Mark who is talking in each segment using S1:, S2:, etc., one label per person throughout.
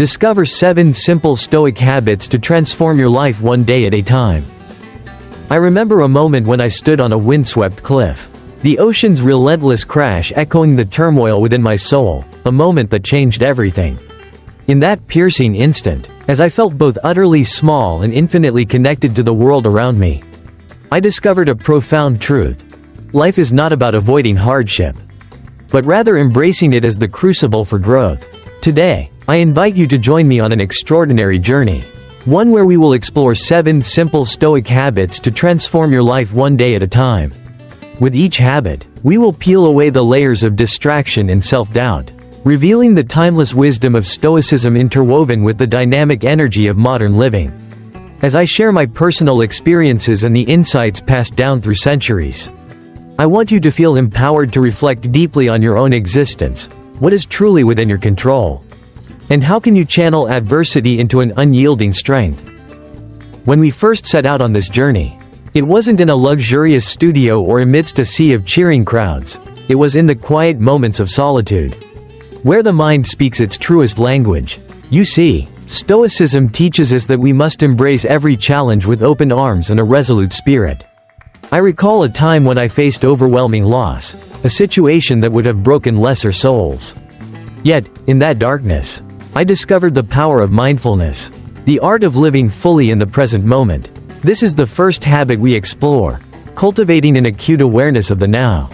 S1: Discover 7 simple Stoic habits to transform your life one day at a time. I remember a moment when I stood on a windswept cliff. The ocean's relentless crash echoing the turmoil within my soul, a moment that changed everything. In that piercing instant, as I felt both utterly small and infinitely connected to the world around me, I discovered a profound truth. Life is not about avoiding hardship, but rather embracing it as the crucible for growth. Today, I invite you to join me on an extraordinary journey. One where we will explore 7 simple Stoic habits to transform your life one day at a time. With each habit, we will peel away the layers of distraction and self-doubt, revealing the timeless wisdom of Stoicism interwoven with the dynamic energy of modern living. As I share my personal experiences and the insights passed down through centuries, I want you to feel empowered to reflect deeply on your own existence. What is truly within your control? And how can you channel adversity into an unyielding strength? When we first set out on this journey, it wasn't in a luxurious studio or amidst a sea of cheering crowds. It was in the quiet moments of solitude, where the mind speaks its truest language. You see, Stoicism teaches us that we must embrace every challenge with open arms and a resolute spirit. I recall a time when I faced overwhelming loss, a situation that would have broken lesser souls. Yet, in that darkness, I discovered the power of mindfulness, the art of living fully in the present moment. This is the first habit we explore, cultivating an acute awareness of the now.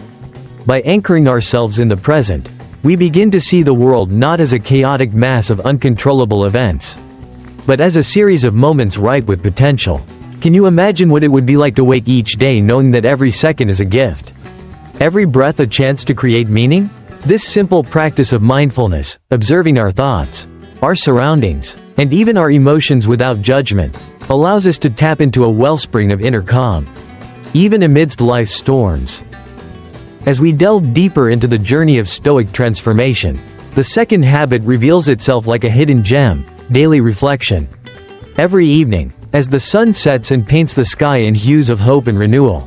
S1: By anchoring ourselves in the present, we begin to see the world not as a chaotic mass of uncontrollable events, but as a series of moments ripe with potential. Can you imagine what it would be like to wake each day knowing that every second is a gift? Every breath a chance to create meaning? This simple practice of mindfulness, observing our thoughts, our surroundings, and even our emotions without judgment, allows us to tap into a wellspring of inner calm, even amidst life's storms. As we delve deeper into the journey of Stoic transformation, the second habit reveals itself like a hidden gem: daily reflection. Every evening, as the sun sets and paints the sky in hues of hope and renewal,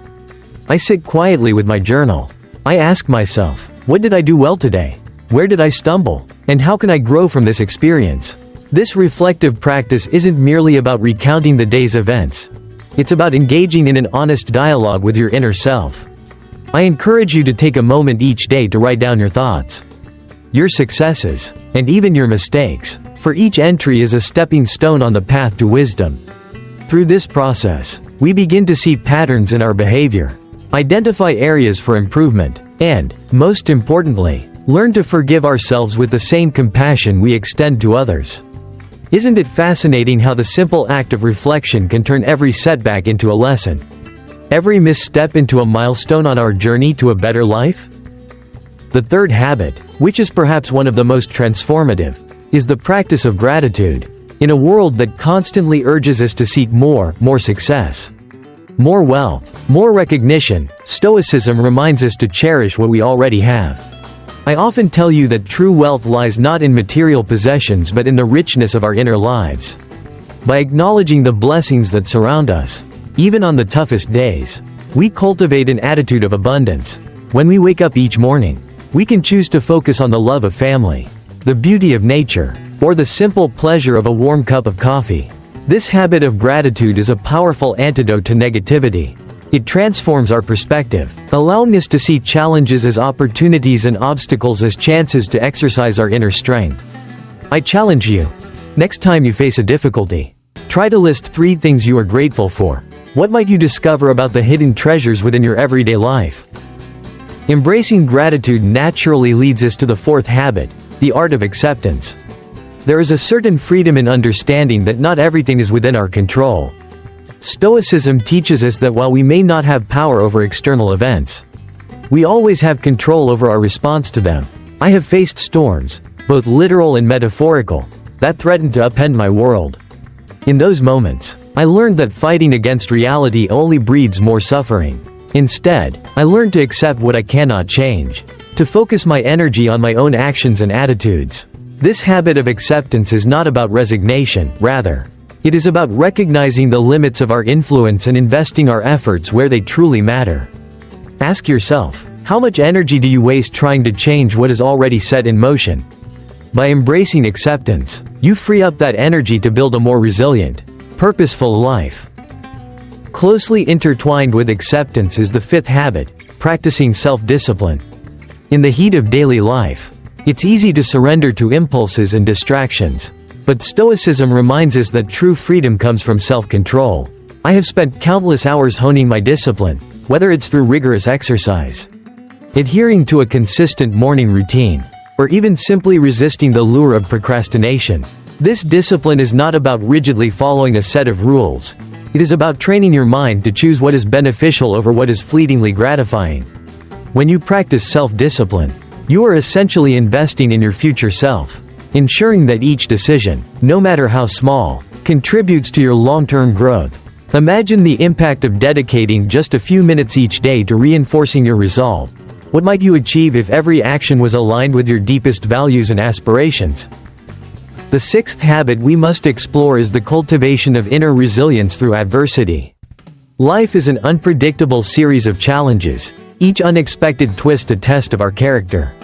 S1: I sit quietly with my journal. I ask myself, what did I do well today? Where did I stumble? And how can I grow from this experience? This reflective practice isn't merely about recounting the day's events. It's about engaging in an honest dialogue with your inner self. I encourage you to take a moment each day to write down your thoughts, your successes, and even your mistakes, for each entry is a stepping stone on the path to wisdom. Through this process, we begin to see patterns in our behavior, identify areas for improvement, and, most importantly, learn to forgive ourselves with the same compassion we extend to others. Isn't it fascinating how the simple act of reflection can turn every setback into a lesson? Every misstep into a milestone on our journey to a better life? The third habit, which is perhaps one of the most transformative, is the practice of gratitude. In a world that constantly urges us to seek more success, more wealth, more recognition, Stoicism reminds us to cherish what we already have. I often tell you that true wealth lies not in material possessions but in the richness of our inner lives. By acknowledging the blessings that surround us, even on the toughest days, we cultivate an attitude of abundance. When we wake up each morning, we can choose to focus on the love of family, the beauty of nature, or the simple pleasure of a warm cup of coffee. This habit of gratitude is a powerful antidote to negativity. It transforms our perspective, allowing us to see challenges as opportunities and obstacles as chances to exercise our inner strength. I challenge you. Next time you face a difficulty, try to list 3 things you are grateful for. What might you discover about the hidden treasures within your everyday life? Embracing gratitude naturally leads us to the fourth habit, the art of acceptance. There is a certain freedom in understanding that not everything is within our control. Stoicism teaches us that while we may not have power over external events, we always have control over our response to them. I have faced storms, both literal and metaphorical, that threatened to upend my world. In those moments, I learned that fighting against reality only breeds more suffering. Instead, I learned to accept what I cannot change, to focus my energy on my own actions and attitudes. This habit of acceptance is not about resignation, rather, it is about recognizing the limits of our influence and investing our efforts where they truly matter. Ask yourself, how much energy do you waste trying to change what is already set in motion? By embracing acceptance, you free up that energy to build a more resilient, purposeful life. Closely intertwined with acceptance is the fifth habit, practicing self-discipline. In the heat of daily life, it's easy to surrender to impulses and distractions. But Stoicism reminds us that true freedom comes from self-control. I have spent countless hours honing my discipline, whether it's through rigorous exercise, adhering to a consistent morning routine, or even simply resisting the lure of procrastination. This discipline is not about rigidly following a set of rules. It is about training your mind to choose what is beneficial over what is fleetingly gratifying. When you practice self-discipline, you are essentially investing in your future self, ensuring that each decision, no matter how small, contributes to your long-term growth. Imagine the impact of dedicating just a few minutes each day to reinforcing your resolve. What might you achieve if every action was aligned with your deepest values and aspirations? The sixth habit we must explore is the cultivation of inner resilience through adversity. Life is an unpredictable series of challenges, each unexpected twist a test of our character.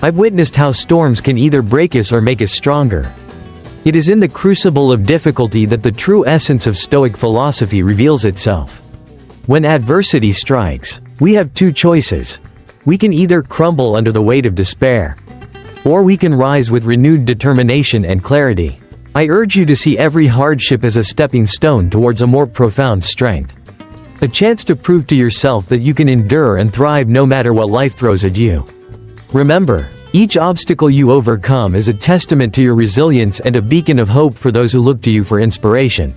S1: I've witnessed how storms can either break us or make us stronger. It is in the crucible of difficulty that the true essence of Stoic philosophy reveals itself. When adversity strikes, we have two choices. We can either crumble under the weight of despair, or we can rise with renewed determination and clarity. I urge you to see every hardship as a stepping stone towards a more profound strength. A chance to prove to yourself that you can endure and thrive no matter what life throws at you. Remember, each obstacle you overcome is a testament to your resilience and a beacon of hope for those who look to you for inspiration.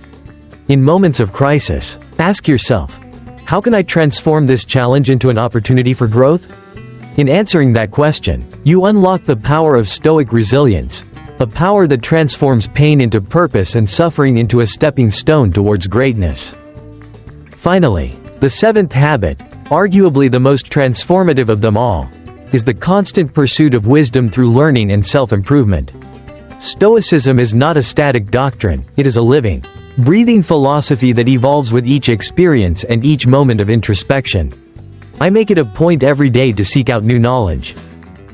S1: In moments of crisis, ask yourself, how can I transform this challenge into an opportunity for growth? In answering that question, you unlock the power of Stoic resilience, a power that transforms pain into purpose and suffering into a stepping stone towards greatness. Finally, the seventh habit, arguably the most transformative of them all, is the constant pursuit of wisdom through learning and self-improvement. Stoicism is not a static doctrine, it is a living, breathing philosophy that evolves with each experience and each moment of introspection. I make it a point every day to seek out new knowledge,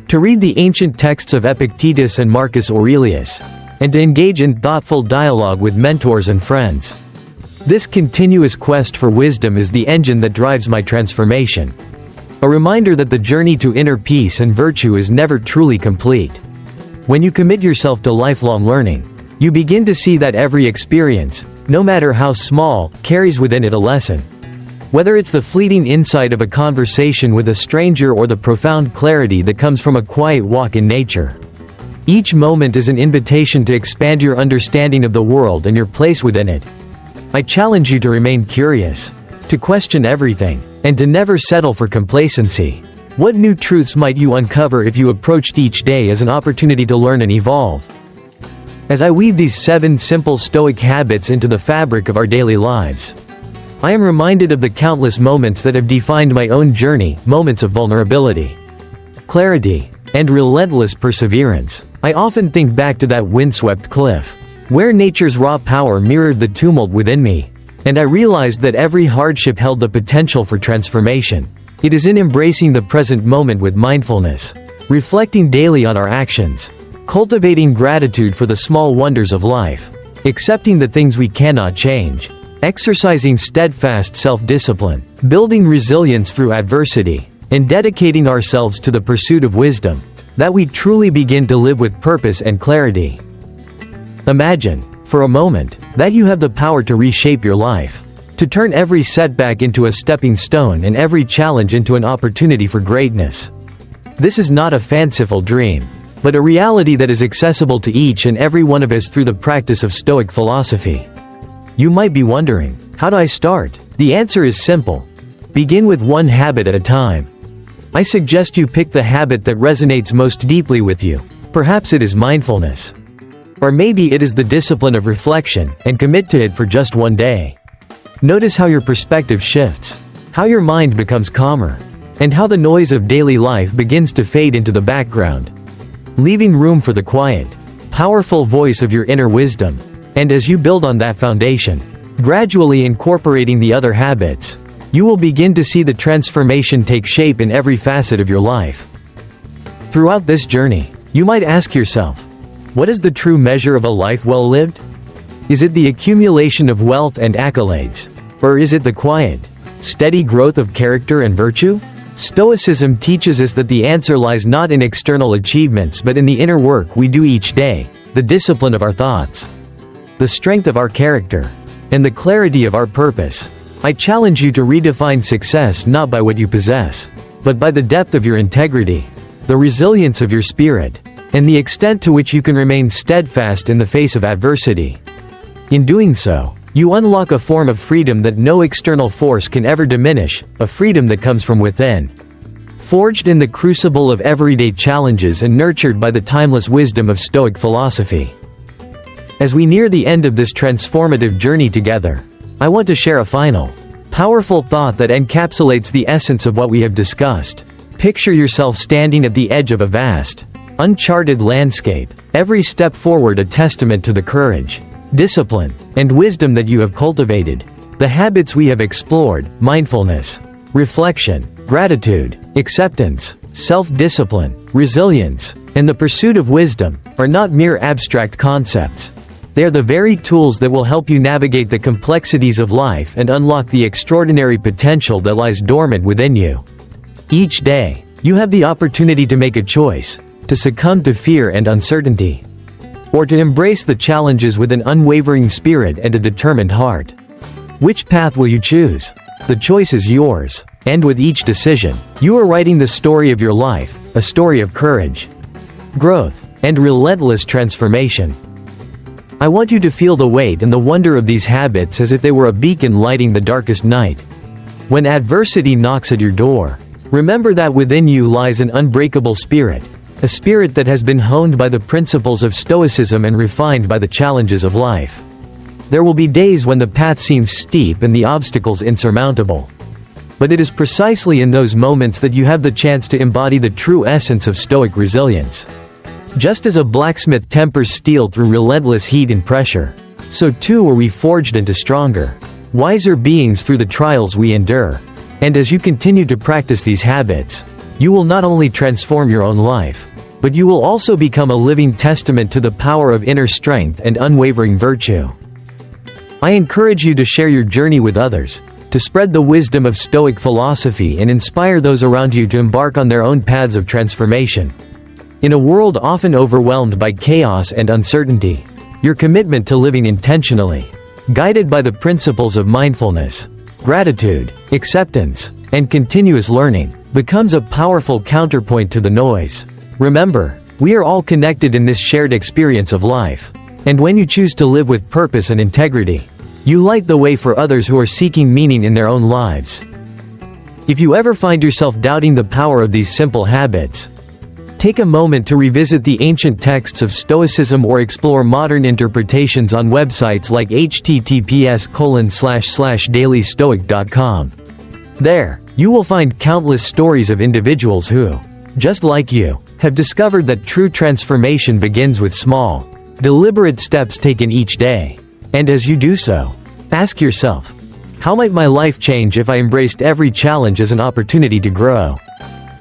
S1: to read the ancient texts of Epictetus and Marcus Aurelius, and to engage in thoughtful dialogue with mentors and friends. This continuous quest for wisdom is the engine that drives my transformation. A reminder that the journey to inner peace and virtue is never truly complete. When you commit yourself to lifelong learning, you begin to see that every experience, no matter how small, carries within it a lesson. Whether it's the fleeting insight of a conversation with a stranger or the profound clarity that comes from a quiet walk in nature, each moment is an invitation to expand your understanding of the world and your place within it. I challenge you to remain curious, to question everything, and to never settle for complacency. What new truths might you uncover if you approached each day as an opportunity to learn and evolve? As I weave these 7 simple Stoic habits into the fabric of our daily lives, I am reminded of the countless moments that have defined my own journey, moments of vulnerability, clarity, and relentless perseverance. I often think back to that windswept cliff, where nature's raw power mirrored the tumult within me, and I realized that every hardship held the potential for transformation. It is in embracing the present moment with mindfulness, reflecting daily on our actions, cultivating gratitude for the small wonders of life, accepting the things we cannot change, exercising steadfast self-discipline, building resilience through adversity, and dedicating ourselves to the pursuit of wisdom, that we truly begin to live with purpose and clarity. Imagine, for a moment, that you have the power to reshape your life, to turn every setback into a stepping stone and every challenge into an opportunity for greatness. This is not a fanciful dream, but a reality that is accessible to each and every one of us through the practice of Stoic philosophy. You might be wondering, how do I start? The answer is simple. Begin with one habit at a time. I suggest you pick the habit that resonates most deeply with you. Perhaps it is mindfulness. Or maybe it is the discipline of reflection, and commit to it for just one day. Notice how your perspective shifts, how your mind becomes calmer, and how the noise of daily life begins to fade into the background, leaving room for the quiet, powerful voice of your inner wisdom. And as you build on that foundation, gradually incorporating the other habits, you will begin to see the transformation take shape in every facet of your life. Throughout this journey, you might ask yourself, What is the true measure of a life well lived? Is it the accumulation of wealth and accolades? Or is it the quiet, steady growth of character and virtue? Stoicism teaches us that the answer lies not in external achievements but in the inner work we do each day, the discipline of our thoughts, the strength of our character, and the clarity of our purpose. I challenge you to redefine success not by what you possess, but by the depth of your integrity, the resilience of your spirit, and the extent to which you can remain steadfast in the face of adversity. In doing so, you unlock a form of freedom that no external force can ever diminish, a freedom that comes from within. Forged in the crucible of everyday challenges and nurtured by the timeless wisdom of Stoic philosophy. As we near the end of this transformative journey together, I want to share a final, powerful thought that encapsulates the essence of what we have discussed. Picture yourself standing at the edge of a vast, uncharted landscape, every step forward a testament to the courage, discipline, and wisdom that you have cultivated. The habits we have explored, mindfulness, reflection, gratitude, acceptance, self-discipline, resilience, and the pursuit of wisdom, are not mere abstract concepts. They are the very tools that will help you navigate the complexities of life and unlock the extraordinary potential that lies dormant within you. Each day, you have the opportunity to make a choice, to succumb to fear and uncertainty, or to embrace the challenges with an unwavering spirit and a determined heart. Which path will you choose? The choice is yours, and with each decision, you are writing the story of your life, a story of courage, growth, and relentless transformation. I want you to feel the weight and the wonder of these habits as if they were a beacon lighting the darkest night. When adversity knocks at your door, remember that within you lies an unbreakable spirit, a spirit that has been honed by the principles of Stoicism and refined by the challenges of life. There will be days when the path seems steep and the obstacles insurmountable. But it is precisely in those moments that you have the chance to embody the true essence of Stoic resilience. Just as a blacksmith tempers steel through relentless heat and pressure, so too are we forged into stronger, wiser beings through the trials we endure. And as you continue to practice these habits, you will not only transform your own life, but you will also become a living testament to the power of inner strength and unwavering virtue. I encourage you to share your journey with others, to spread the wisdom of Stoic philosophy and inspire those around you to embark on their own paths of transformation. In a world often overwhelmed by chaos and uncertainty, your commitment to living intentionally, guided by the principles of mindfulness, gratitude, acceptance, and continuous learning, becomes a powerful counterpoint to the noise. Remember, we are all connected in this shared experience of life. And when you choose to live with purpose and integrity, you light the way for others who are seeking meaning in their own lives. If you ever find yourself doubting the power of these simple habits, take a moment to revisit the ancient texts of Stoicism or explore modern interpretations on websites like https://dailystoic.com. There, you will find countless stories of individuals who, just like you, have discovered that true transformation begins with small, deliberate steps taken each day. And as you do so, ask yourself, how might my life change if I embraced every challenge as an opportunity to grow?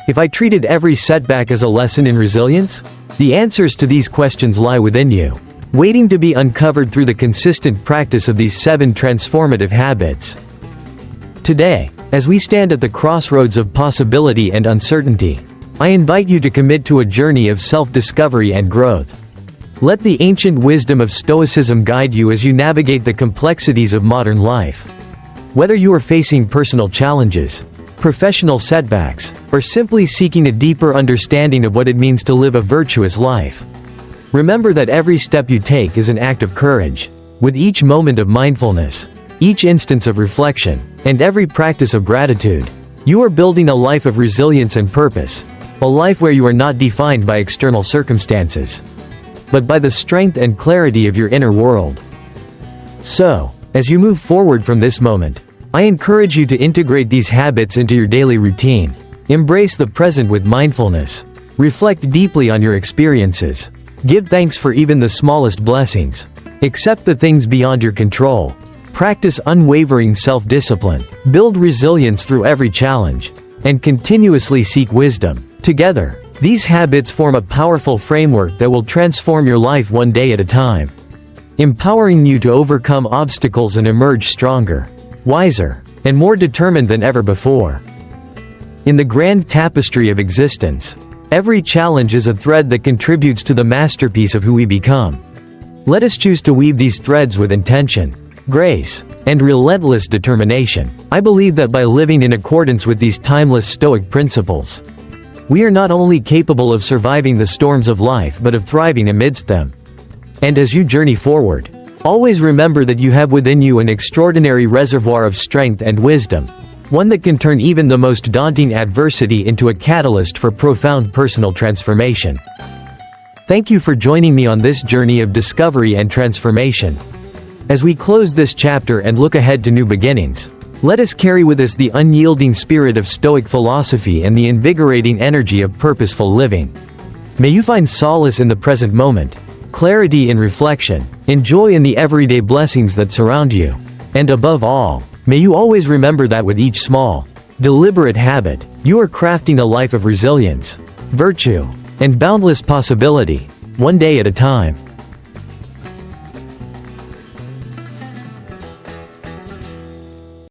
S1: If I treated every setback as a lesson in resilience? The answers to these questions lie within you, waiting to be uncovered through the consistent practice of these 7 transformative habits. Today, as we stand at the crossroads of possibility and uncertainty, I invite you to commit to a journey of self-discovery and growth. Let the ancient wisdom of Stoicism guide you as you navigate the complexities of modern life. Whether you are facing personal challenges, professional setbacks, or simply seeking a deeper understanding of what it means to live a virtuous life, remember that every step you take is an act of courage. With each moment of mindfulness, each instance of reflection, and every practice of gratitude, you are building a life of resilience and purpose, a life where you are not defined by external circumstances, but by the strength and clarity of your inner world. So, as you move forward from this moment, I encourage you to integrate these habits into your daily routine. Embrace the present with mindfulness. Reflect deeply on your experiences. Give thanks for even the smallest blessings. Accept the things beyond your control. Practice unwavering self-discipline. Build resilience through every challenge. And continuously seek wisdom. Together, These habits form a powerful framework that will transform your life one day at a time, empowering you to overcome obstacles and emerge stronger, wiser, and more determined than ever before. In the grand tapestry of existence, every challenge is a thread that contributes to the masterpiece of who we become. Let us choose to weave these threads with intention, grace, and relentless determination. I believe that by living in accordance with these timeless Stoic principles, we are not only capable of surviving the storms of life but of thriving amidst them. And as you journey forward, always remember that you have within you an extraordinary reservoir of strength and wisdom, one that can turn even the most daunting adversity into a catalyst for profound personal transformation. Thank you for joining me on this journey of discovery and transformation. As we close this chapter and look ahead to new beginnings, let us carry with us the unyielding spirit of Stoic philosophy and the invigorating energy of purposeful living. May you find solace in the present moment, clarity in reflection, and joy in the everyday blessings that surround you. And above all, may you always remember that with each small, deliberate habit, you are crafting a life of resilience, virtue, and boundless possibility, one day at a time.